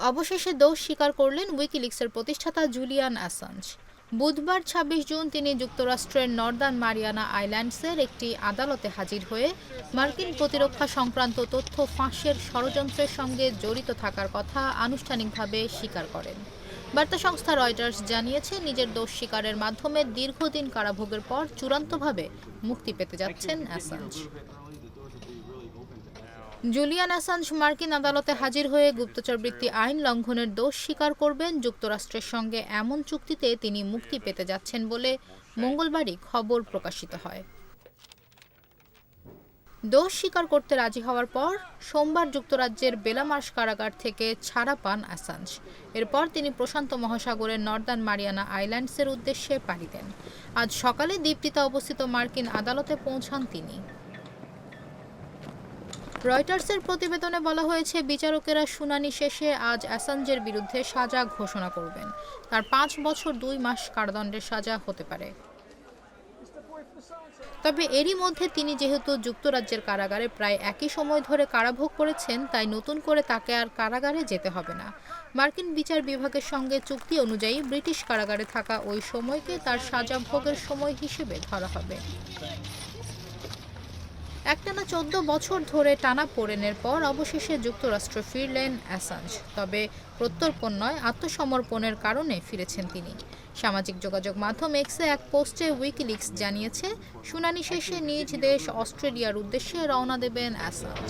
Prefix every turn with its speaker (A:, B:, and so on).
A: অবশেষে দোষ স্বীকার করলেন উইকিলিক্সের প্রতিষ্ঠাতা জুলিয়ান অ্যাসাঞ্জ। বুধবার ২৬ জুন তিনি যুক্তরাষ্ট্রের নর্দার্ন মারিয়ানা আইল্যান্ডসের একটি আদালতে হাজির হয়ে মার্কিন প্রতিরক্ষা সংক্রান্ত তথ্য ফাঁসের ষড়যন্ত্রের সঙ্গে জড়িত থাকার কথা আনুষ্ঠানিকভাবে স্বীকার করেন। বার্তা সংস্থা রয়টার্স জানিয়েছে, নিজের দোষ স্বীকারের মাধ্যমে দীর্ঘদিন কারাভোগের পর চূড়ান্তভাবে মুক্তি পেতে যাচ্ছেন অ্যাসাঞ্জ। জুলিয়ান অ্যাসাঞ্জ মার্কিন আদালতে হাজির হয়ে গুপ্তচরবৃত্তি আইন লঙ্ঘনের দোষ স্বীকার করবেন। যুক্তরাষ্ট্রের সঙ্গে এমন চুক্তিতে তিনি মুক্তি পেতে যাচ্ছেন বলে মঙ্গলবারই খবর প্রকাশিত হয়। দোষ স্বীকার করতে রাজি হওয়ার পর সোমবার যুক্তরাজ্যের বেলামার্শ কারাগার থেকে ছাড়া পান অ্যাসাঞ্জ। এরপর তিনি প্রশান্ত মহাসাগরের নর্দার্ন মারিয়ানা আইল্যান্ডসের উদ্দেশ্যে পাড়ি দেন। আজ সকালে দ্বীপটিতে অবস্থিত মার্কিন আদালতে পৌঁছান তিনি। রয়টার্সের প্রতিবেদনে বলা হয়েছে, বিচারকেরা শুনানি শেষে আজ অ্যাসাঞ্জের বিরুদ্ধে সাজা ঘোষণা করবেন। তার ৫ বছর ২ মাস কারাদণ্ডের সাজা হতে পারে। তবে এরই মধ্যে তিনি যেহেতু যুক্তরাজ্যের কারাগারে প্রায় একই সময় ধরে কারাভোগ করেছেন, তাই নতুন করে তাকে আর কারাগারে যেতে হবে না। মার্কিন বিচার বিভাগের সঙ্গে চুক্তি অনুযায়ী ব্রিটিশ কারাগারে থাকা ওই সময়কে তার সাজা ভোগের সময় হিসেবে ধরা হবে। একটানা ১৪ বছর ধরে টানাপোড়েনের পর অবশেষে যুক্তরাষ্ট্র ফিরলেন অ্যাসাঞ্জ। তবে প্রত্যর্পণ নয়, আত্মসমর্পণের কারণে ফিরেছেন তিনি। সামাজিক যোগাযোগ মাধ্যম এক্সে এক পোস্টে উইকিলিক্স জানিয়েছে, শুনানি শেষে নিজ দেশ অস্ট্রেলিয়ার উদ্দেশ্যে রওনা দেবেন অ্যাসাঞ্জ।